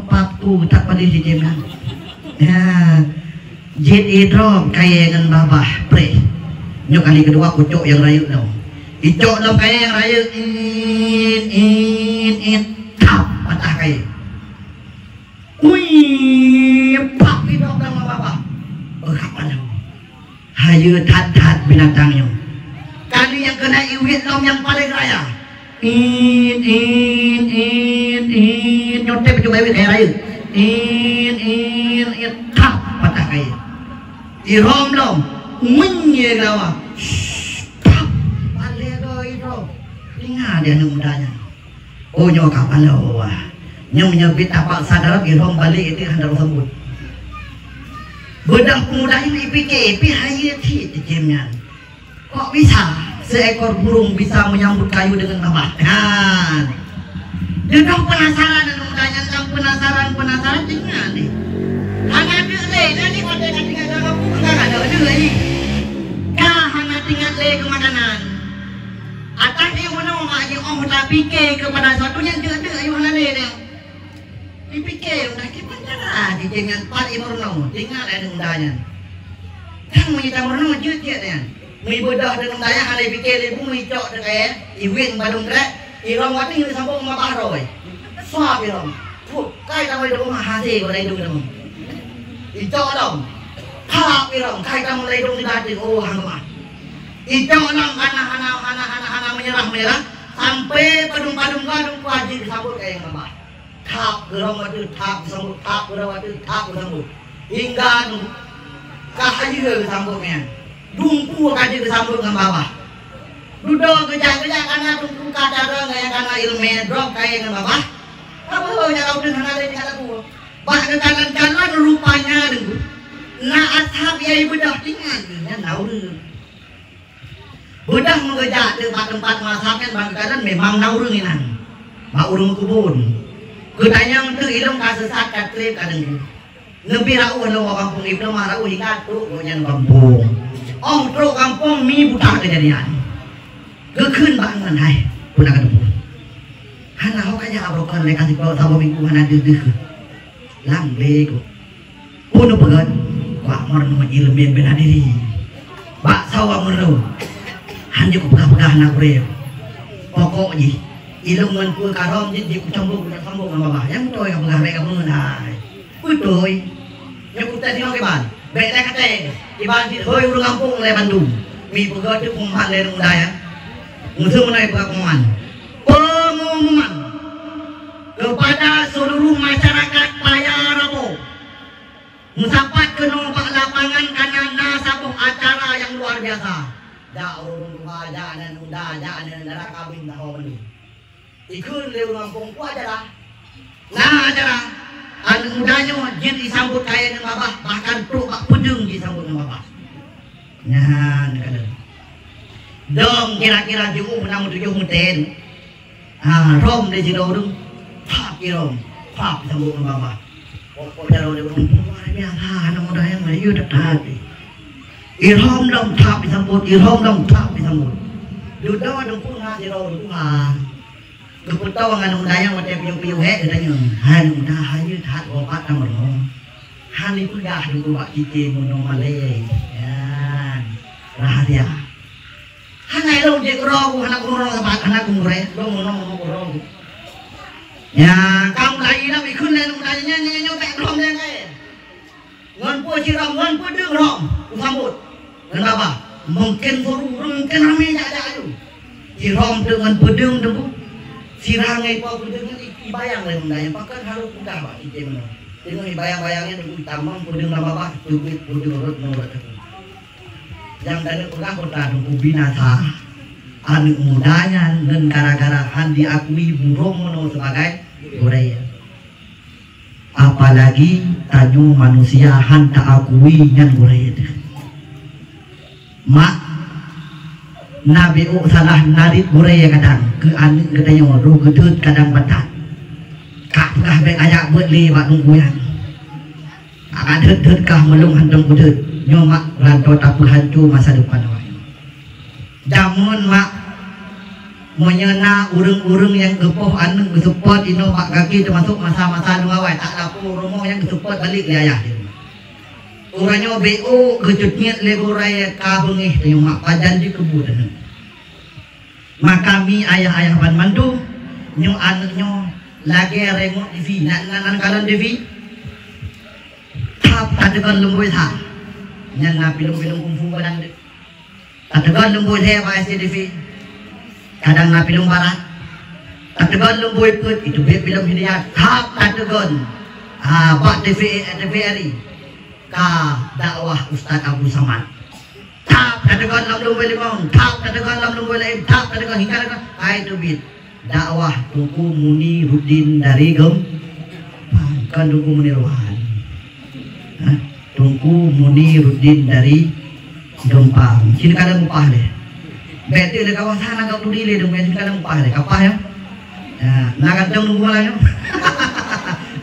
Papu tak pada cicim kan. Ya. Jid itu kayak yang bawa pre. Nyok kali kedua kucuk yang rayu dong. Icok dong kayak yang rayu tap patah kayak. Wih, pak itu dong bapak. Kapan dong? Hayu tat binatangnya. Kali yang kena iwit dong yang paling raya. Nyotep coba iwit kayak rayu. Tap patah kayak. Irom dong. Wih, lawa. Ingat dia mudanya. Oh nyo kapan lo wah. Nyo menyebut apa sadar irom balik itu handal sambut. Bedang pemuda ini pikir hayat cicimnya. Kok bisa seekor burung bisa menyambut kayu dengan lebat? Dia dong penasaran dan mudanya tentang penasaran tinggal nih. Hanya deh nanti kalau dia tinggal dalam buku enggak ada lagi. Hanya tinggal ke makanan. Atas dia mana orang yang tak fikir kepada satunya dia ayo mana ni dia. Dipikir dah kita cara dia jangan part imorno tinggal ada mudanya. Kan kita morno je dia. Mui bodoh dengan daya ada fikir ibu mui cok dekat iwin badung dekat irong wati ni sambung mabah roy. Suap irong. Put kai dah mulai rumah hati kau dah hidup dong. Icok dong. Hap irong kai dah mulai dong di oh hangma. Icok dong anak menyerah sampai padung wajib disambut kayak yang mabah. Tap gerong wati tap disambut tap gerong wati tap disambut. Hingga kahayu disambutnya. Dumpu kaji disambut dengan bawah. Duduk kerja karena dumpu kadang kayak karena ilmu drop kayak dengan bawah. Apa yang kau dengar dari kata aku? Bahkan kanan rupanya dulu. Nah ashab ya ibu dah tinggal dia tahu dulu. Budak mengejar tempat masakan bangkalan memang nauringan. Mak urung kubun. Kutanya untuk ilmu kasesat katrip kadang. Lebih rau kalau kampung itu marah hingga tu yang kampung. Truk kampung mi buta kejadian. Kekun bangun hai punak kadepun. Hana ho kanya abrokan le kasih kau tahu minggu hana deh. Lang lego. Puno pegan. Wah morno ilmu bela diri. Bak sawah morno. Hanya ku pegang anak beliau. Pokoknya ilmu pun karom jadi ku cembung nak sambung sama bawah. Yang tu yang pegang mereka mengenai. Betul. Yang ku tadi orang keban. Baik dah kata. Iban si hoi urang kampung le Bandung. Mi pegang tu pengumuman le orang daya. Musuh menaik pengumuman. Pengumuman kepada seluruh masyarakat Paya Rabo. Musapat ke nompak lapangan karena nasabuh acara yang luar biasa. Daun wajah dan neraka bin tahu ni. Ikut leu kampung ku acara. Nah acara. Anak mudanya jin disambut kayak dengan babah, bahkan truk pak pedung disambut dengan babah. Nah, kada. Dong kira-kira juga menang 7 muten. Rom di situ dong. Pak rom, pak disambut dengan babah. Pokoknya rom dia luar biasa anak mudanya melayu dekat. Irhom dong tap disambut, irhom dong tap disambut. Duduk dong pun ngaji rom tu Keputau dengan undang macam piu-piu katanya. Han dah hayu tak obat nomor. Han itu dah dulu buat kita mono Malay. Ya. Rahasia. Han ai lo je roh anak kurang apa anak kumure. Lo mono kurang. Ya, kamu lagi nak ikut dan undangnya nyanyi tak rom dia kai. Ngon po ciram ngon po deng rom. Sambut. Dan bapa, mungkin mungkin ramai ada ayu. Ciram dengan pedung deng sirangai pau dengan bayang le mundanya pakai harus mudah pak ije mana Tengok bayang-bayangnya dulu tamang puding nama bah tubit puding urut menurut aku. Yang dari pegang bertadung binasa anu mudanya dan gara-gara han diakui burung menurut sebagai budaya. Apalagi tanyu manusia han tak akui yang budaya. Mak Nabi salah narik budaya kadang ke anu katanya ru gedut kadang batat. Kak kah baik ayak buat lewat nungguan. Akan dut kah melung hantung kudut. Nyomak rantau tak hancur masa depan awak. Jamun mak menyena urung-urung yang gepoh anu gesupot ino mak kaki termasuk masa-masa nu awak tak lapor rumah yang gesupot balik li ayah dia. Urangnya BO gejutnya lego raya ka bengih teu mak pajan di kebun. Maka mi ayah-ayah ban mandu nyo anaknya lagi remote TV nan kalon TV tap tadegan lemboi tha nyan na pilung-pilung kumfu badang de tadegan lemboi the pa SCTV kadang na pilung barat tadegan lemboi put itu be film hidayah tap tadegan bak TVRI ka dakwah Ustaz Abu Samad tap tadegan lemboi limau tap tadegan lemboi lain tap tadegan hingga ai tu bit dakwah Tuku Muni Rudin dari kan Tuku Muni Rohan Tuku Muni Rudin dari Gempang sini kadang upah deh beti le kawasan agak tu dile dong sini kadang upah deh kapah ya nak kadang nunggu lah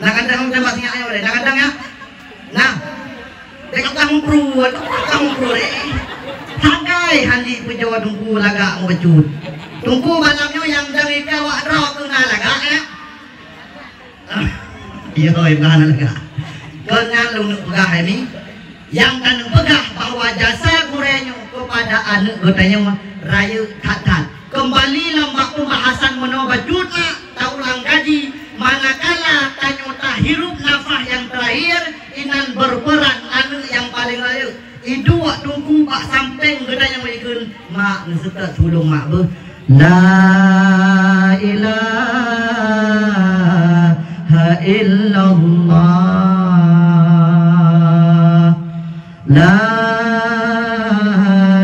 nak kadang kita masih ayo deh nak kadang ya nah dekat kamu pruat hagai handi pejawa tungku laga ngecut tungku malamnya yang dari kawak roh kena laga ya iya kena laga kena lung pegah ini yang kan pegah bahwa jasa kurenyo kepada anak katanya raya katat kembali lambak pembahasan menobajut taulang gaji manakala tanyo hirup nafah yang terakhir inan berperan anak yang paling raya itu tungku pak samping katanya mereka mak ngesetak sulung mak ber La ilaha illallah La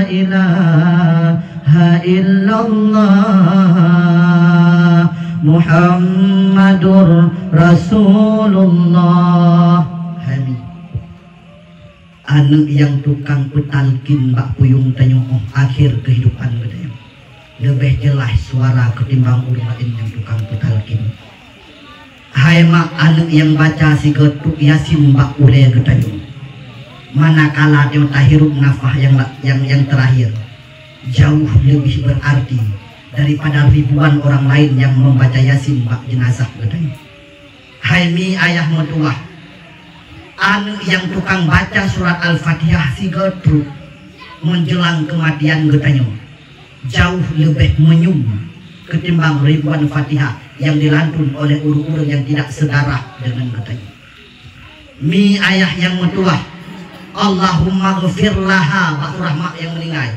ilaha illallah Muhammadur Rasulullah Hani anak yang tukang petalkin bak puyung tanya akhir kehidupan katanya lebih jelas suara ketimbang orang lain yang tukang petalkin. Hai mak anak yang baca si getuk Yasin bak ule getayo. Manakala dia tahirup nafah yang terakhir jauh lebih berarti daripada ribuan orang lain yang membaca Yasin bak jenazah getayo. Hai mi ayah mertua anak yang tukang baca surat Al-Fatihah si getuk menjelang kematian getayo jauh lebih menyum ketimbang ribuan Fatihah yang dilantun oleh urung-urung yang tidak sedarah dengan katanya. Mi ayah yang mertua Allahumma ghafir laha batu rahmat yang meninggal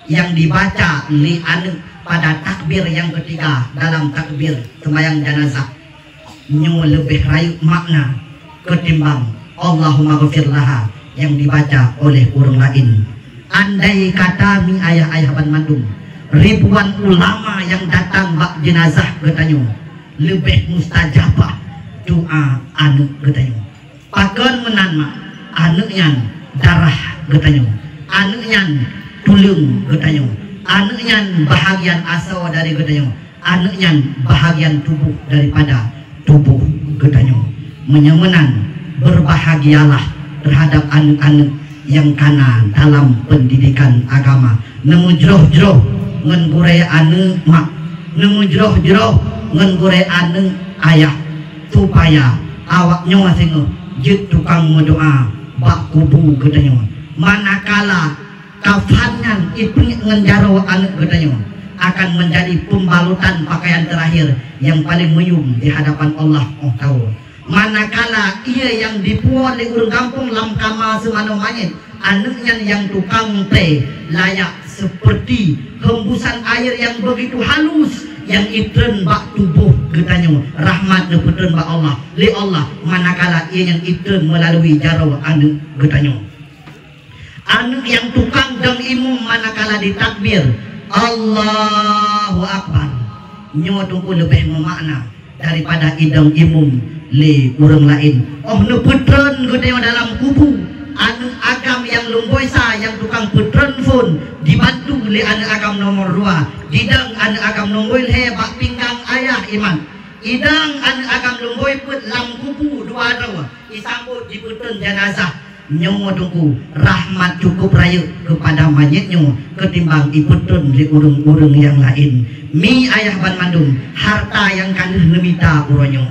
yang dibaca li anu pada takbir yang ketiga dalam takbir sembahyang jenazah nyu lebih rayu makna ketimbang Allahumma ghafir laha yang dibaca oleh orang lain. Andai kata mi ayah-ayah ban mandum ribuan ulama yang datang bak jenazah katanya lebih mustajabah doa anak katanya pakon menanma anaknya darah katanya anaknya tulung katanya anaknya bahagian asal dari katanya anaknya bahagian tubuh daripada tubuh katanya menyemenan berbahagialah terhadap anak-anak yang kanan dalam pendidikan agama nemu jroh-jroh ngen gure anu mak nemu jroh-jroh ngen gure anu ayah supaya awaknya masing jut tukang mendoa bak kubu katanya manakala kafannya itu ngenjaro anak katanya akan menjadi pembalutan pakaian terakhir yang paling menyum di hadapan Allah tahu manakala ia yang dipuat di urang kampung lam kama semano manyet anaknya yang tukang teh layak seperti hembusan air yang begitu halus yang itren bak tubuh katanya urangnya rahmat nu putun ba Allah li Allah manakala ia yang iteun melalui jaro anu getanyo anu yang tukang deng imum manakala ditakbir Allahu Akbar nyo tungku lebih memakna daripada idang imum li urang lain nu putun getanyo dalam kubu anu agam yang lumboisa yang tukang putren pun dibantu oleh anu agam nomor 2 didang anu agam nomor hebak pinggang ayah iman idang anu agam lumboy put lam kubu 2 rawa disambut di putren jenazah nyo tungku rahmat cukup raya kepada mayitnya ketimbang iputren di urung-urung yang lain mi ayah ban mandum harta yang kaneuh nemita uronyo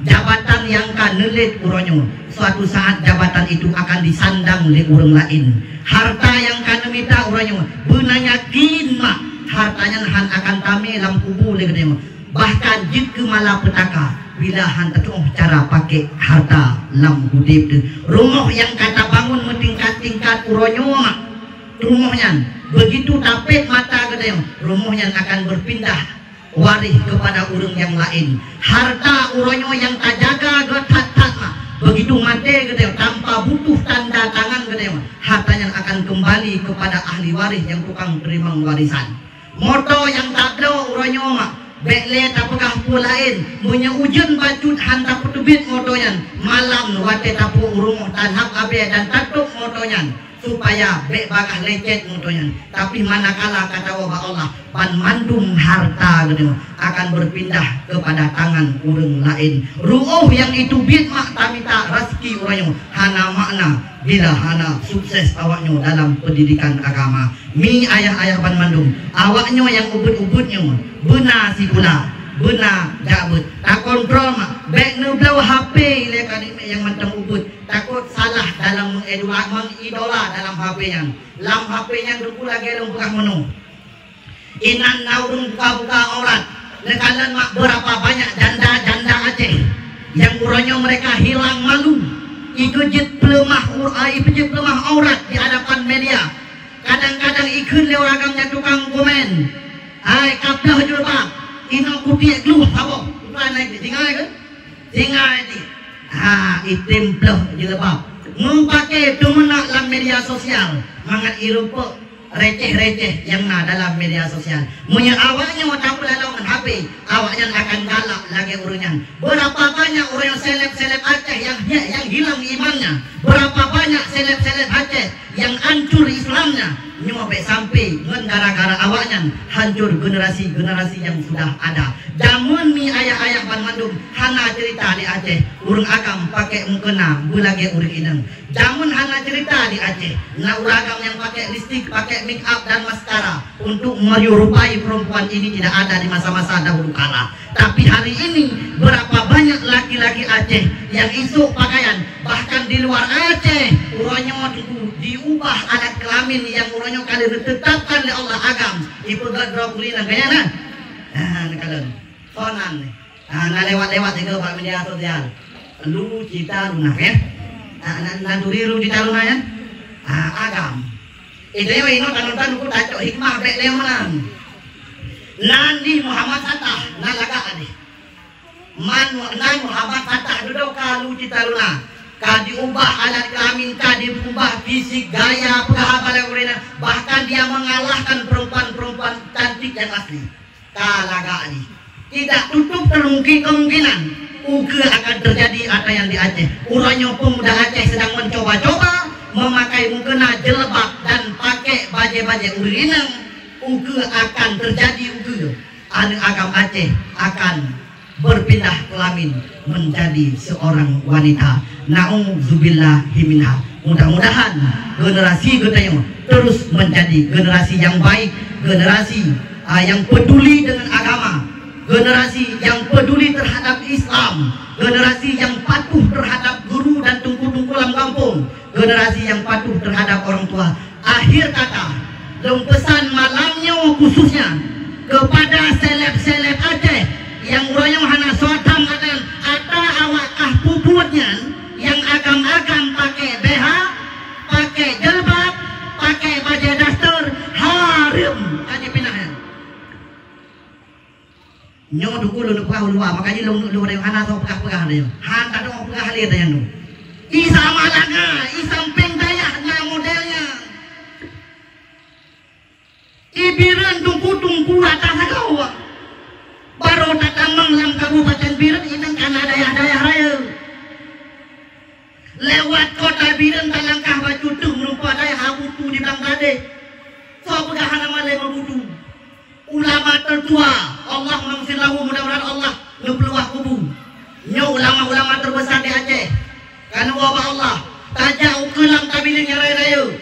jabatan yang kanelit uronyo suatu saat jabatan itu akan disandang oleh orang lain harta yang kanemita uronyo benanya kinma hartanya han akan tame lam kubu legedemo bahkan jika malapetaka bila han tetuh cara pakai harta lam hudip rumah yang kata bangun mentingkat-tingkat uronyo rumahnya begitu tapet mata gedemo rumahnya akan berpindah waris kepada urang yang lain harta uronyo yang tak jaga getat begitu mati gitu tanpa butuh tanda tangan gitu hartanya akan kembali kepada ahli waris yang tukang terima warisan moto yang tak ada uronyo bekle tapukah pulain punya ujian bacut hantar petubit motonya malam wate tapu urung tanhak abe dan tatuk motonya supaya bek bagah lecet motonya tapi manakala kata Allah pan mandum harta gitu akan berpindah kepada tangan urang lain ruuh yang itu bit mak tamita rezeki urangnya hana makna bila hana sukses awaknya dalam pendidikan agama mi ayah-ayah pan mandum awaknya yang ubud-ubudnya benar si pula benar jabut tak kontrol mak bek nublau HP lekan yang macam ubud takut salah dalam mengidola dalam HP-nya lam HP-nya dulu lagi dalam buka menu inan naurung buka-buka aurat lekalan mak berapa banyak janda-janda Aceh yang urangnya mereka hilang malu ikut pelemah aurat di hadapan media kadang-kadang ikut leoragamnya tukang komen hai kapdah jurba inang kupiak lu apa naik tinggal kan tinggal ini itim ploh jilbab mempake dumena dalam media sosial mangat irupa receh-receh yang dalam media sosial punya awaknya mau tampil dalam HP awaknya akan galak lagi urangnya berapa banyak orang yang seleb-seleb Aceh yang hilang imannya berapa banyak seleb-seleb Aceh yang hancur Islamnya nyobek sampai gara-gara awaknya hancur generasi-generasi yang sudah ada jamun mi ayah-ayah ban mandum hana cerita di Aceh urang agam pakai mukena bulage urang inang jamun hana cerita di Aceh na urang agam yang pakai lipstik pakai make up dan maskara untuk menyerupai perempuan ini tidak ada di masa-masa dahulu kala tapi hari ini berapa banyak laki-laki Aceh yang isuk pakaian bahkan di luar Aceh urangnya diubah alat kelamin yang urangnya kali ditetapkan oleh Allah agam ipegat drokulina gayana nakalan sonan na lewat-lewat itu pak media sosial lu cita lunak ya nanduri lu cita lunak ya agam itu ya ino tanutan ku tacok hikmah bek leonan nandi Muhammad Fatah nalaga adi nan Muhammad Fatah duduk kalu cita lunak ka diubah alat kelamin ka diubah fisik gaya penghabalan bahkan dia mengalahkan perempuan-perempuan cantik yang asli talaga ini tidak tutup kemungkinan akan terjadi apa yang di Aceh urangnya pemuda Aceh sedang mencoba-coba memakai mukena jelebab dan pakai baje-baje urinang akan terjadi anu agam Aceh akan berpindah kelamin menjadi seorang wanita na'udzubillahi minha mudah-mudahan generasi kita terus menjadi generasi yang baik generasi yang peduli dengan agama generasi yang peduli terhadap Islam generasi yang patuh terhadap guru dan tungku-tungku dalam kampung generasi yang patuh terhadap orang tua akhir kata dalam pesan malamnya khususnya kepada seleb-seleb Aceh yang urangnya hana suatan ada awakah puputnya yang agam-agam pakai BH pakai jilbab pakai baju daster harim kanya pindahan nyo dukulu nu pau luar makanya lu ada yang hana atau pegah-pegah ada yang hana ada yang pegah halir ada yang lu isa malanga isamping dayahnya modelnya ibiran tungku atas agawa baru datang menglam kabupaten Biren inang karena dayah-dayah raya lewat kota Biren talangkah baju tuh merupa dayah habutu di Bangladesh so pegahan nama lema budu ulama tertua Allah mengusir lahu mudah-mudahan Allah ngepeluah kubu nyo ulama-ulama terbesar di Aceh karena wabah Allah tajau kelam kabilingnya raya-raya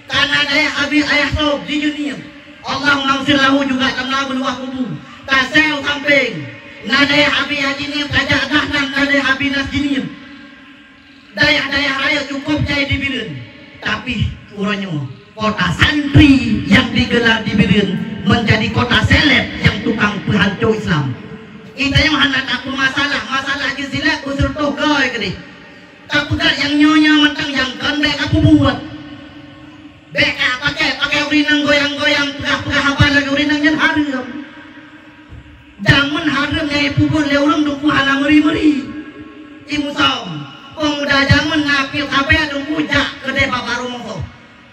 karena dayah abi ayah sob di dunia Allah mengusir lahu juga tanah beluah kubu tasel samping nadaya abi hajinim tajak dahnan nadaya abi nasjinim dayah-dayah raya cukup jaya di Biren tapi uranya kota santri yang digelar di Biren menjadi kota seleb yang tukang penghancur Islam. Kita yang hendak aku masalah jesilat kusur tuh kau gede. Kapukat yang nyonya mentang yang kan bek aku buat. Bek pakai urinang goyang-goyang pegah-pegah apa lagi urinangnya harum. Jamun harum nyai puput leurung duku hana meri-meri. Imusam. Pemuda jamun ngapil kape dungku jak gede bapak rumah.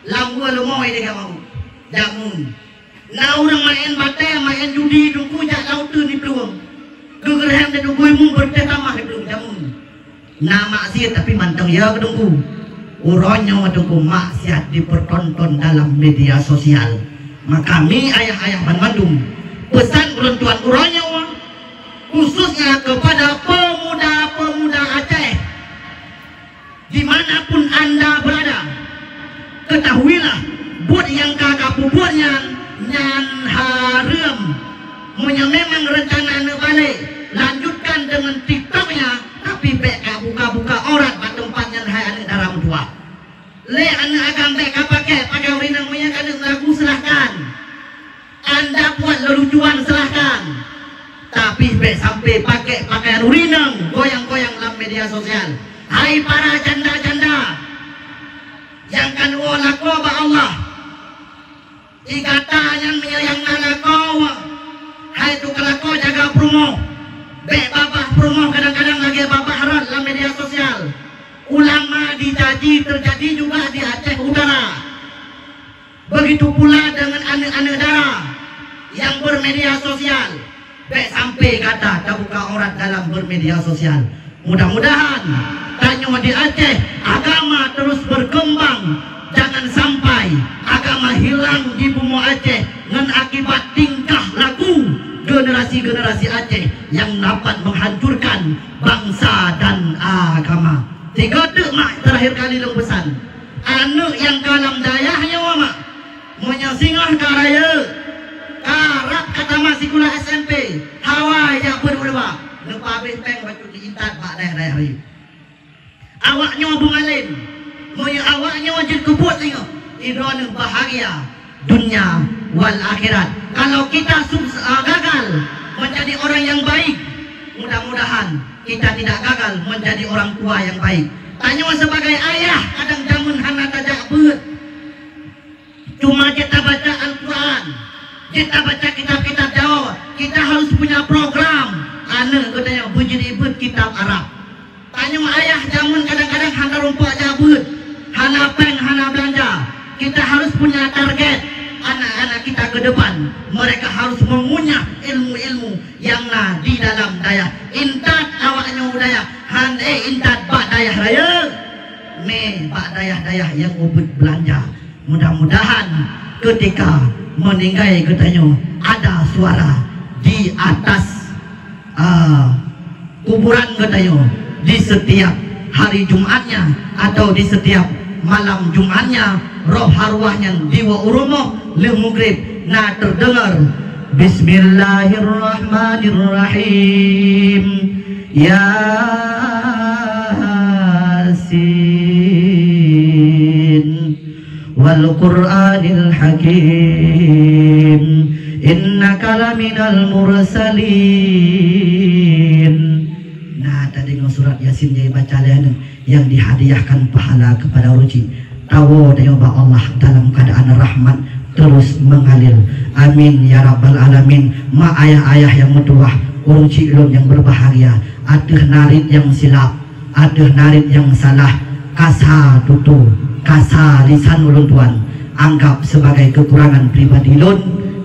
Lambu lu mau ini kamu. Jamun. Nah orang main bate, main judi, dungku jak laut tu ni peluang. Gegerhan dan dungku imu bertetamah di peluang jamun. Nah maksiat tapi mantang ya ke dungku. Uranya dungku maksiat dipertonton dalam media sosial. Maka kami ayah-ayah Bandung pesan peruntuan uranya khususnya kepada pemuda-pemuda Aceh dimanapun anda berada. Ketahuilah buat yang kakak pupurnya nyan harum memang rencana balik lanjutkan dengan tiktoknya tapi beka buka-buka orang pada tempatnya hai anak dalam dua le anak agam beka pakai urinang punya kadang lagu silahkan anda buat lelucuan silahkan tapi bek sampai pakai urinang goyang-goyang dalam media sosial. Hai para janda-janda yang kan walako ba Allah ikata yang menyayang nalako hai tu kalako jaga promo bek babah promo kadang-kadang lagi babah harat dalam media sosial ulama dicaci terjadi juga di Aceh Utara begitu pula dengan anak-anak darah yang bermedia sosial bek sampai kata terbuka aurat dalam bermedia sosial. Mudah-mudahan tanya di Aceh agama terus berkembang, jangan sampai agama hilang di bumi Aceh dengan akibat tingkah laku generasi-generasi Aceh yang dapat menghancurkan bangsa dan agama. Tiga dek mak terakhir kali long pesan anak yang kalam dayahnya mak menyasingah karaya karap kata masih kula SMP hawa yang berdua lupa benteng baju diintat pak daerah hari awaknya bung alim moya awaknya wajib kebut tengok idona bahagia dunia wal akhirat. Kalau kita gagal menjadi orang yang baik, mudah-mudahan kita tidak gagal menjadi orang tua yang baik. Tanya sebagai ayah kadang jamun hana tajak beut cuma kita baca Al-Quran, kita baca kitab-kitab Jawa, kita harus punya program anak katanya bujur ibut kitab Arab. Tanya ayah jamun kadang-kadang hana rumput jabut, hana peng, hana belanja. Kita harus punya target anak-anak kita ke depan. Mereka harus mengunyah ilmu-ilmu yang di dalam daya. Intat awaknya budaya, intat bak daya raya. Bak daya-daya yang ubud belanja. Mudah-mudahan ketika meninggal katanya ada suara di atas kuburan katanya di setiap hari Jumatnya atau di setiap malam Jumatnya roh arwahnya diwa urumo leh maghrib nah terdengar Bismillahirrahmanirrahim Yasin wal Qur'anil Hakim innaka laminal mursalin. Nah tadi surat Yasin jadi baca yang dihadiahkan pahala kepada Ruci. Tahu dari Allah dalam keadaan rahmat terus mengalir. Amin ya rabbal alamin. Ma ayah-ayah yang mutuah urang cilon yang berbahagia. Ada narid yang silap, ada narid yang salah, kasa tutu, kasa lisan ulun tuan anggap sebagai kekurangan pribadi lun.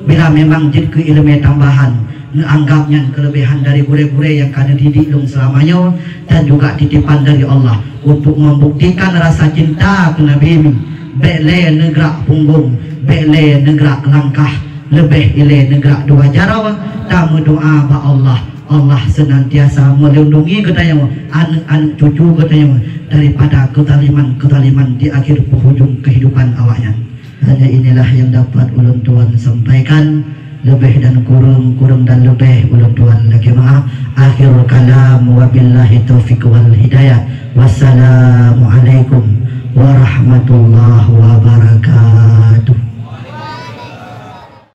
Bila memang jid ke ilmu tambahan, anggapnya kelebihan dari gure-gure yang kena didik lung selamanya, dan juga titipan dari Allah untuk membuktikan rasa cinta ke Nabi. Bele negara punggung, bele negara langkah, lebih ile negara dua jarawa. Tamu doa ba Allah, Allah senantiasa melindungi katanya anak-anak cucu katanya daripada ketaliman di akhir penghujung kehidupan awaknya. Hanya inilah yang dapat ulun tuan sampaikan. Lebih dan kurang dan lebih ulun tuan lagi maaf. Akhirul kalam wabillahi taufiq wal hidayah. Wassalamualaikum warahmatullahi wabarakatuh.